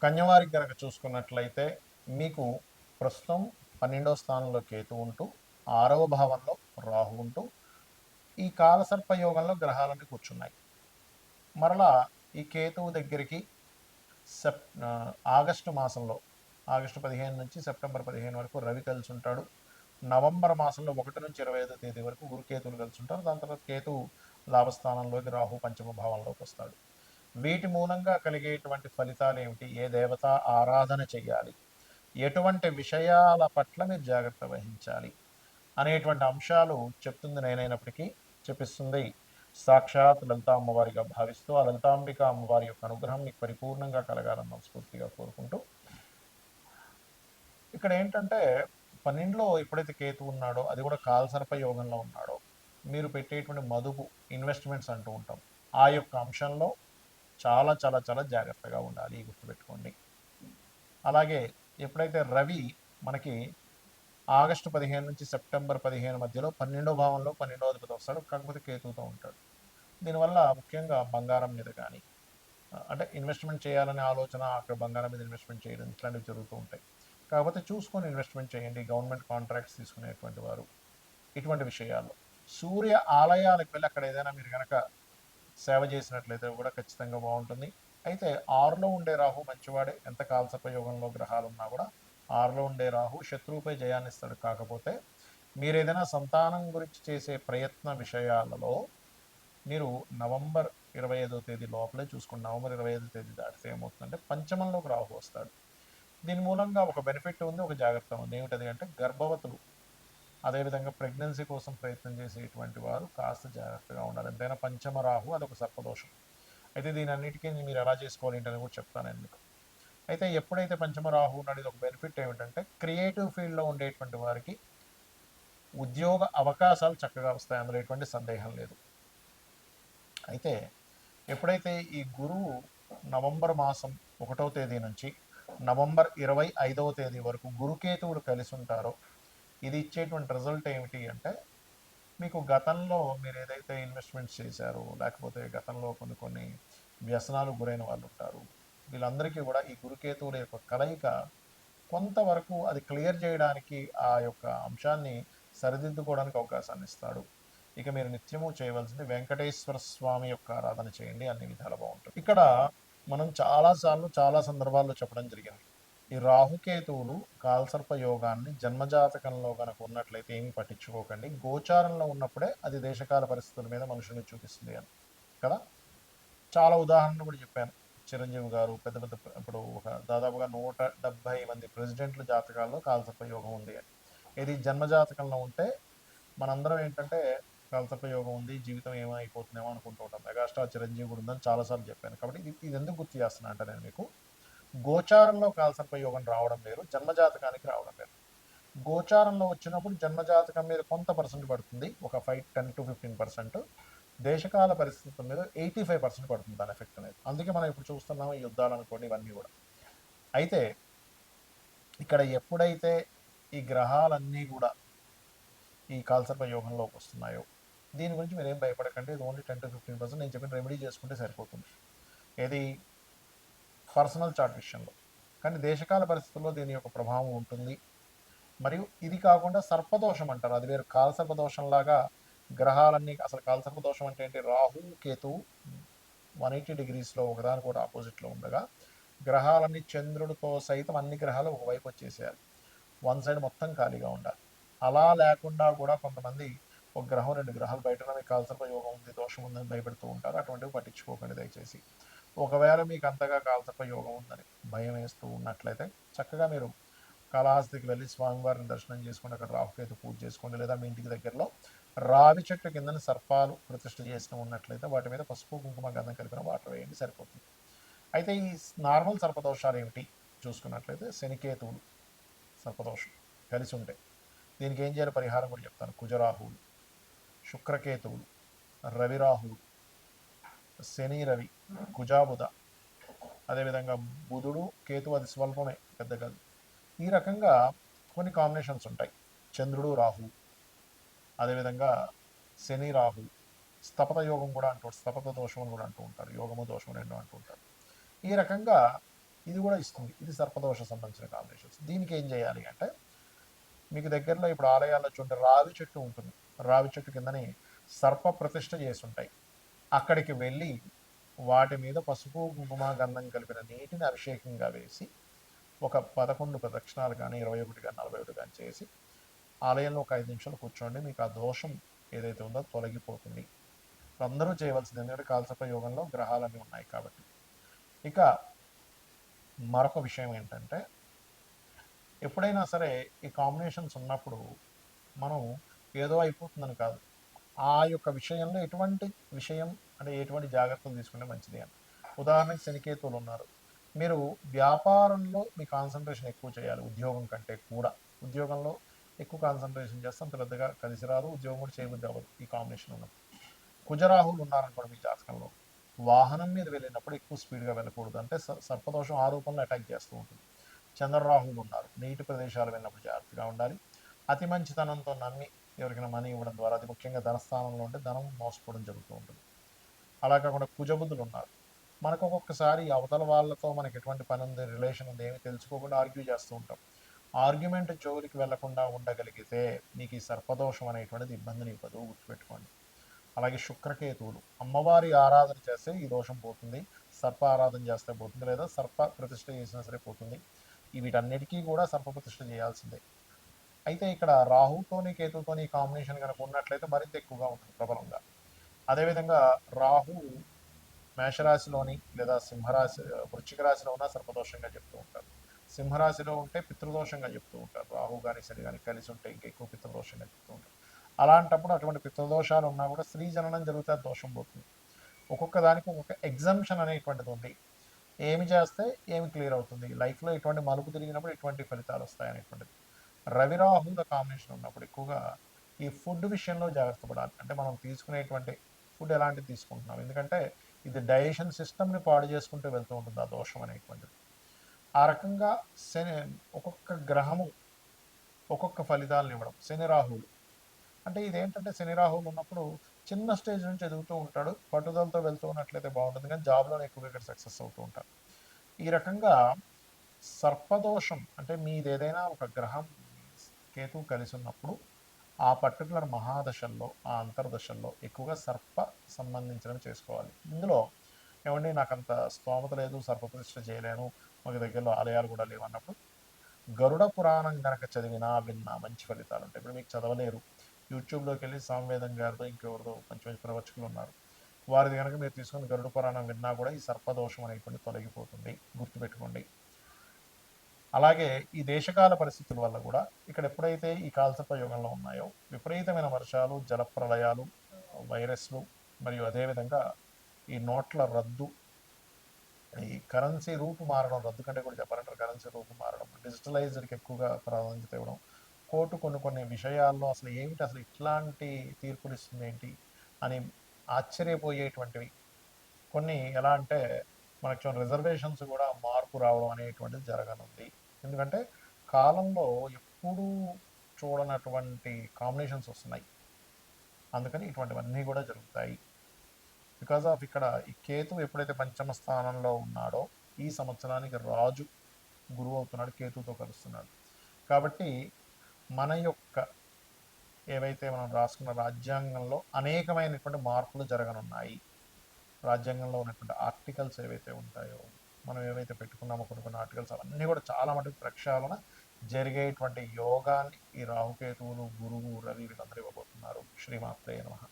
కన్యవారికి గనక చూసుకున్నట్లయితే మీకు ప్రస్తుతం 12వ స్థానంలో కేతు ఉంటూ 6వ భావంలో రాహు ఉంటూ ఈ కాలసర్ప యోగంలో గ్రహాలన్నీ కూర్చున్నాయి. మరలా ఈ కేతువు దగ్గరికి ఆగస్టు మాసంలో ఆగస్టు 15 నుంచి సెప్టెంబర్ 15 వరకు రవి కలిసి ఉంటాడు. నవంబర్ మాసంలో 1 నుంచి 25 తేదీ వరకు గురుకేతువులు కలిసి ఉంటారు. దాని తర్వాత కేతువు లాభస్థానంలోకి, రాహు పంచమ భావంలోకి వస్తాడు. వీటి మూలంగా కలిగేటువంటి ఫలితాలు ఏమిటి? ఏ దేవత ఆరాధన చెయ్యాలి, ఎటువంటి విషయాల పట్ల మీరు జాగ్రత్త వహించాలి అనేటువంటి అంశాలు చెప్తుంది నేనైనప్పటికీ చెప్పిస్తుంది సాక్షాత్ లలితా అమ్మవారిగా భావిస్తూ ఆ లలితాంబిక అమ్మవారి యొక్క అనుగ్రహం మీకు పరిపూర్ణంగా కలగాలని మనస్ఫూర్తిగా కోరుకుంటూ, ఇక్కడ ఏంటంటే 12లో ఎప్పుడైతే కేతు ఉన్నాడో, అది కూడా కాలసర్ప యోగంలో ఉన్నాడో, మీరు పెట్టేటువంటి మదుపు ఇన్వెస్ట్మెంట్స్ అంటూ ఉంటాం, ఆ యొక్క అంశంలో చాలా చాలా చాలా జాగ్రత్తగా ఉండాలి, గుర్తుపెట్టుకోండి. అలాగే ఎప్పుడైతే రవి మనకి ఆగస్టు 15 నుంచి సెప్టెంబర్ 15 మధ్యలో 12వ భావంలో 12వ అధిపతి వస్తాడు, కాకపోతే కేతువుతో ఉంటాడు. దీనివల్ల ముఖ్యంగా బంగారం మీద కానీ, అంటే ఇన్వెస్ట్మెంట్ చేయాలనే ఆలోచన, అక్కడ బంగారం మీద ఇన్వెస్ట్మెంట్ చేయడం ఇట్లాంటివి జరుగుతూ ఉంటాయి. కాకపోతే చూసుకొని ఇన్వెస్ట్మెంట్ చేయండి. గవర్నమెంట్ కాంట్రాక్ట్స్ తీసుకునేటువంటి వారు ఇటువంటి విషయాల్లో సూర్య ఆలయాలకు వెళ్ళి అక్కడ ఏదైనా మీరు కనుక సేవ చేసినట్లయితే కూడా ఖచ్చితంగా బాగుంటుంది. అయితే 6లో ఉండే రాహు మంచివాడే, ఎంత కాలసర్పయోగంలో గ్రహాలు ఉన్నా కూడా 6లో ఉండే రాహు శత్రువుపై జయాన్ని ఇస్తాడు. కాకపోతే మీరు ఏదైనా సంతానం గురించి చేసే ప్రయత్న విషయాలలో మీరు నవంబర్ 25వ తేదీ లోపలే చూసుకోండి. నవంబర్ 25వ తేదీ దాటితే ఏమవుతుందంటే పంచమంలోకి రాహు వస్తాడు. దీని మూలంగా ఒక బెనిఫిట్ ఉంది, ఒక జాగ్రత్త ఉంది. ఏమిటది అంటే గర్భవతులు, అదేవిధంగా ప్రెగ్నెన్సీ కోసం ప్రయత్నం చేసేటువంటి వారు కాస్త జాగ్రత్తగా ఉండాలి. ఎంతైనా పంచమ రాహు అదొక సర్పదోషం. అయితే దీని అన్నిటికీ మీరు ఎలా చేసుకోవాలి ఏంటని కూడా చెప్తాను నేను మీకు. అయితే ఎప్పుడైతే పంచమ రాహు ఉన్నాడు, ఇది ఒక బెనిఫిట్ ఏమిటంటే క్రియేటివ్ ఫీల్డ్లో ఉండేటువంటి వారికి ఉద్యోగ అవకాశాలు చక్కగా వస్తాయి, అందులో ఎటువంటి సందేహం లేదు. అయితే ఎప్పుడైతే ఈ గురువు నవంబర్ మాసం 1వ తేదీ నుంచి నవంబర్ 25వ తేదీ వరకు గురుకేతువులు కలిసి ఉంటారో, ఇది ఇచ్చేటువంటి రిజల్ట్ ఏమిటి అంటే, మీకు గతంలో మీరు ఏదైతే ఇన్వెస్ట్మెంట్స్ చేశారో, లేకపోతే గతంలో కొన్ని కొన్ని వ్యసనాలు గురైన వాళ్ళు ఉంటారు, వీళ్ళందరికీ కూడా ఈ గురుకేతువుల యొక్క కలయిక కొంతవరకు అది క్లియర్ చేయడానికి, ఆ యొక్క అంశాన్ని సరిదిద్దుకోవడానికి అవకాశాన్ని ఇస్తాడు. ఇక మీరు నిత్యము చేయవలసింది వెంకటేశ్వర స్వామి యొక్క ఆరాధన చేయండి, అన్ని విధాలు బాగుంటుంది. ఇక్కడ మనం చాలాసార్లు చాలా సందర్భాల్లో చెప్పడం జరిగింది, ఈ రాహుకేతువులు కాలసర్ప యోగాన్ని జన్మజాతకంలో కనుక ఉన్నట్లయితే ఏమి పట్టించుకోకండి, గోచారంలో ఉన్నప్పుడే అది దేశకాల పరిస్థితుల మీద మనుషుల్ని చూపిస్తుంది అని కదా. చాలా ఉదాహరణలు కూడా చెప్పాను. చిరంజీవి గారు పెద్ద పెద్ద ఇప్పుడు ఒక దాదాపుగా 170 మంది ప్రెసిడెంట్ల జాతకాల్లో కాలసర్ప యోగం ఉంది అని. ఇది జన్మజాతకంలో ఉంటే మనందరం ఏంటంటే కాలసర్ప యోగం ఉంది, జీవితం ఏమైపోతుందేమో అనుకుంటూ ఉంటాం. మెగాస్టార్ చిరంజీవి కూడా ఉందని చాలాసార్లు చెప్పాను. కాబట్టి ఇది ఎందుకు గుర్తు చేస్తున్నా అంటే నేను మీకు, గోచారంలో కాలసర్ప యోగం రావడం వేరు, జన్మజాతకానికి రావడం వేరు. గోచారంలో వచ్చినప్పుడు జన్మజాతకం మీద కొంత పర్సెంట్ పడుతుంది, ఒక 10 to 15%. దేశకాల పరిస్థితుల మీద 85% పడుతుంది దాని ఎఫెక్ట్ అనేది. అందుకే మనం ఇప్పుడు చూస్తున్నాము ఈ యుద్ధాలు అనుకోండి, ఇవన్నీ కూడా. అయితే ఇక్కడ ఎప్పుడైతే ఈ గ్రహాలన్నీ కూడా ఈ కాలసర్ప యోగంలోకి వస్తున్నాయో, దీని గురించి మీరు ఏం భయపడకండి. ఇది ఓన్లీ 10 to 15%. నేను చెప్పిన రెమెడీ చేసుకుంటే సరిపోతుంది, ఏది పర్సనల్ చార్ట్ విషయంలో. కానీ దేశకాల పరిస్థితుల్లో దీని యొక్క ప్రభావం ఉంటుంది. మరియు ఇది కాకుండా సర్పదోషం అంటారు, అది వేరు. కాలసర్పదోషం లాగా గ్రహాలన్నీ, అసలు కాలసర్పదోషం అంటే ఏంటి, రాహు కేతు 180 degreesలో ఒకదాని కూడా ఆపోజిట్లో ఉండగా గ్రహాలన్నీ చంద్రుడితో సైతం అన్ని గ్రహాలు ఒకవైపు వచ్చేసేయాలి, వన్ సైడ్ మొత్తం ఖాళీగా ఉండాలి. అలా లేకుండా కూడా కొంతమంది ఒక గ్రహం 2 గ్రహాలు బయట మీకు కాలసర్ప యోగం ఉంది, దోషం ఉందని భయపెడుతూ ఉంటారు. అటువంటివి పట్టించుకోకండి దయచేసి. ఒకవేళ మీకు అంతగా కాలసర్ప యోగం ఉందని భయం వేస్తూ ఉన్నట్లయితే చక్కగా మీరు కాళహస్తికి వెళ్ళి స్వామివారిని దర్శనం చేసుకుని అక్కడ రాహుకేతు పూజ చేసుకోండి. లేదా మీ ఇంటికి దగ్గరలో రావి చెట్టు కింద సర్పాలు ప్రతిష్ఠ చేసిన ఉన్నట్లయితే వాటి మీద పసుపు కుంకుమ గంధం కలిపిన వాటర్ వేయండి, సరిపోతుంది. అయితే ఈ నార్మల్ సర్పదోషాలు ఏమిటి చూసుకున్నట్లయితే, శనికేతువులు సర్పదోషం కలిసి ఉంటాయి. దీనికి ఏం చేయాలి పరిహారం కూడా చెప్తాను. కుజరాహువులు, శుక్రకేతువులు, రవిరాహువులు, శని రవి, కుజాబుధ, అదేవిధంగా బుధుడు కేతు, అది స్వల్పమే, పెద్ద కాదు. ఈ రకంగా కొన్ని కాంబినేషన్స్ ఉంటాయి. చంద్రుడు రాహు, అదేవిధంగా శని రాహు, స్తపత యోగం కూడా అంటూ, స్తపత దోషం అని కూడా అంటూ ఉంటారు, యోగము దోషం రెండు అంటూ ఉంటారు. ఈ రకంగా ఇది కూడా ఇస్తుంది. ఇది సర్పదోష సంబంధించిన కాంబినేషన్స్. దీనికి ఏం చేయాలి అంటే, మీకు దగ్గరలో ఇప్పుడు ఆలయాల్లో చూడండి రావి చెట్టు ఉంటుంది. రావి చెట్టు కిందని సర్ప ప్రతిష్ఠ చేసి ఉంటాయి. అక్కడికి వెళ్ళి వాటి మీద పసుపు, కుంకుమ, గంధం కలిపిన నీటిని అభిషేకంగా వేసి ఒక 11 ప్రదక్షిణాలు కానీ, 21 కానీ, 41 కానీ చేసి ఆలయంలో ఒక 5 నిమిషాలు కూర్చోండి. మీకు ఆ దోషం ఏదైతే ఉందో తొలగిపోతుంది. అందరూ చేయవలసింది. ఎందుకంటే కాలసర్ప యోగంలో గ్రహాలన్నీ ఉన్నాయి కాబట్టి. ఇక మరొక విషయం ఏంటంటే, ఎప్పుడైనా సరే ఈ కాంబినేషన్స్ ఉన్నప్పుడు మనం ఏదో అయిపోతుందని కాదు. ఆ యొక్క విషయంలో ఎటువంటి విషయం అంటే ఎటువంటి జాగ్రత్తలు తీసుకుంటే మంచిది అని. ఉదాహరణకి శనికేతువులు ఉన్నారు. మీరు వ్యాపారంలో మీ కాన్సంట్రేషన్ ఎక్కువ చేయాలి ఉద్యోగం కంటే కూడా. ఉద్యోగంలో ఎక్కువ కాన్సంట్రేషన్ చేస్తే అంత పెద్దగా కలిసి రాదు. ఉద్యోగం కూడా చేయబుద్ధి అవ్వదు ఈ కాంబినేషన్ ఉన్నప్పుడు. కుజరాహువులు ఉన్నారనుకోండి మీ జాతకంలో, వాహనం మీద వెళ్ళినప్పుడు ఎక్కువ స్పీడ్గా వెళ్ళకూడదు. అంటే సర్పదోషం ఆ రూపంలో అటాక్ చేస్తూ ఉంటుంది. చంద్రరాహువులు ఉన్నారు. నీటి ప్రదేశాలు వెళ్ళినప్పుడు జాగ్రత్తగా ఉండాలి. అతి మంచితనంతో నమ్మి ఎవరికైనా మనీ ఇవ్వడం ద్వారా, అది ముఖ్యంగా ధనస్థానంలో ఉంటే ధనం మోసపోవడం జరుగుతూ ఉంటుంది. అలా కాకుండా కుజబుద్ధులు ఉన్నారు. మనకు ఒక్కొక్కసారి అవతల వాళ్ళతో మనకి ఎటువంటి పని ఉంది, రిలేషన్ ఉంది, ఏమి తెలుసుకోకుండా ఆర్గ్యూ చేస్తూ ఉంటాం. ఆర్గ్యుమెంట్ జోలికి వెళ్లకుండా ఉండగలిగితే మీకు ఈ సర్పదోషం అనేటువంటిది ఇబ్బందిని ఇవ్వదు, గుర్తుపెట్టుకోండి. అలాగే శుక్రకేతువులు, అమ్మవారి ఆరాధన చేస్తే ఈ దోషం పోతుంది. సర్ప ఆరాధన చేస్తే పోతుంది, లేదా సర్ప ప్రతిష్ఠ చేసినా సరే పోతుంది. వీటన్నిటికీ కూడా సర్ప ప్రతిష్ఠ చేయాల్సిందే. అయితే ఇక్కడ రాహుతోని కేతుతోని కాంబినేషన్ కనుక ఉన్నట్లయితే మరింత ఎక్కువగా ఉంటుంది ప్రబలంగా. అదేవిధంగా రాహు మేషరాశిలోని లేదా సింహరాశి వృశ్చిక రాశిలో ఉన్న సర్పదోషంగా చెప్తూ ఉంటారు. సింహరాశిలో ఉంటే పితృదోషంగా చెప్తూ ఉంటారు. రాహు కానీ శని కానీ కలిసి ఉంటే ఇంకా ఎక్కువ పితృదోషంగా చెప్తూ ఉంటారు. అలాంటప్పుడు అటువంటి పితృదోషాలు ఉన్నా కూడా స్త్రీ జననం జరిగితే దోషం పోతుంది. ఒక్కొక్క దానికి ఒక్కొక్క ఎగ్జంప్షన్ అనేటువంటిది ఉంది. ఏమి చేస్తే ఏమి క్లియర్ అవుతుంది, లైఫ్లో ఇటువంటి మలుపు తిరిగినప్పుడు ఇటువంటి ఫలితాలు వస్తాయి అనేటువంటిది. రవి రాహుల కాంబినేషన్ ఉన్నప్పుడు ఎక్కువగా ఈ ఫుడ్ విషయంలో జాగ్రత్త పడాలి. అంటే మనం తీసుకునేటువంటి ఫుడ్ ఎలాంటిది తీసుకుంటున్నాం, ఎందుకంటే ఇది డైజెషన్ సిస్టమ్ని పాడు చేసుకుంటూ వెళ్తూ ఉంటుంది ఆ దోషం అనేటువంటిది. ఆ రకంగా శని ఒక్కొక్క గ్రహము ఒక్కొక్క ఫలితాలను ఇవ్వడం. శని రాహువులు అంటే ఇదేంటంటే, శని రాహువులు ఉన్నప్పుడు చిన్న స్టేజ్ నుంచి ఎదుగుతూ ఉంటాడు. పట్టుదలతో వెళ్తూ ఉన్నట్లయితే బాగుంటుంది, కానీ జాబ్లోనే ఎక్కువగా ఇక్కడ సక్సెస్ అవుతూ ఉంటారు. ఈ రకంగా సర్పదోషం అంటే మీదేదైనా ఒక గ్రహం కేతువు కలిసి ఉన్నప్పుడు ఆ పర్టికులర్ మహాదశల్లో, ఆ అంతర్దశల్లో ఎక్కువగా సర్ప సంబంధించినవి చేసుకోవాలి. ఇందులో ఏమండి నాకంత స్తోమత లేదు, సర్పప్రతిష్ఠ చేయలేను, మాకు దగ్గరలో ఆలయాలు కూడా లేవన్నప్పుడు గరుడ పురాణం కనుక చదివినా, విన్నా మంచి ఫలితాలు ఉంటాయి. ఇప్పుడు మీకు చదవలేరు, యూట్యూబ్లోకి వెళ్ళి సామవేదం గారితో ఇంకెవరిదో మంచి మంచి ప్రవచకులు ఉన్నారు, వారిది కనుక మీరు తీసుకుని గరుడ పురాణం విన్నా కూడా ఈ సర్పదోషం అనేటువంటి తొలగిపోతుంది, గుర్తుపెట్టుకోండి. అలాగే ఈ దేశకాల పరిస్థితుల వల్ల కూడా ఇక్కడ ఎప్పుడైతే ఈ కాలసర్ప యుగంలో ఉన్నాయో విపరీతమైన వర్షాలు, జలప్రలయాలు, వైరస్లు, మరియు అదేవిధంగా ఈ నోట్ల రద్దు, ఈ కరెన్సీ రూపు మారడం, రద్దు కంటే కూడా చెప్పాలంటే కరెన్సీ రూపు మారడం, డిజిటలైజ్డ్కి ఎక్కువగా ప్రాధాన్యత ఇవ్వడం, కోర్టు కొన్ని కొన్ని విషయాల్లో అసలు ఏమిటి, అసలు ఇట్లాంటి తీర్పులు ఇస్తుంది ఏంటి అని ఆశ్చర్యపోయేటువంటివి కొన్ని. ఎలా అంటే మనకి రిజర్వేషన్స్ కూడా మార్పు రావడం అనేటువంటిది జరగనుంది. ఎందుకంటే కాలంలో ఎప్పుడూ చూడనటువంటి కాంబినేషన్స్ వస్తున్నాయి. అందుకని ఇటువంటివన్నీ కూడా జరుగుతాయి. బికాజ్ ఆఫ్ ఇక్కడ ఈ కేతు ఎప్పుడైతే పంచమ స్థానంలో ఉన్నాడో ఈ సంవత్సరానికి రాజు గురువు అవుతున్నాడు, కేతుతో కలుస్తున్నాడు. కాబట్టి మన యొక్క ఏవైతే మనం రాసుకున్న రాజ్యాంగంలో అనేకమైనటువంటి మార్పులు జరగనున్నాయి. రాజ్యాంగంలో ఉన్నటువంటి ఆర్టికల్స్ ఏవైతే ఉంటాయో, మనం ఏవైతే పెట్టుకున్నామో కొన్ని కొన్ని ఆర్టికల్స్, అవన్నీ కూడా చాలా మటుకు ప్రక్షాళన జరిగేటువంటి యోగాన్ని ఈ రాహుకేతువులు, గురువు, రవి వీళ్ళందరూ ఇవ్వబోతున్నారు. శ్రీమాత్రే నమః.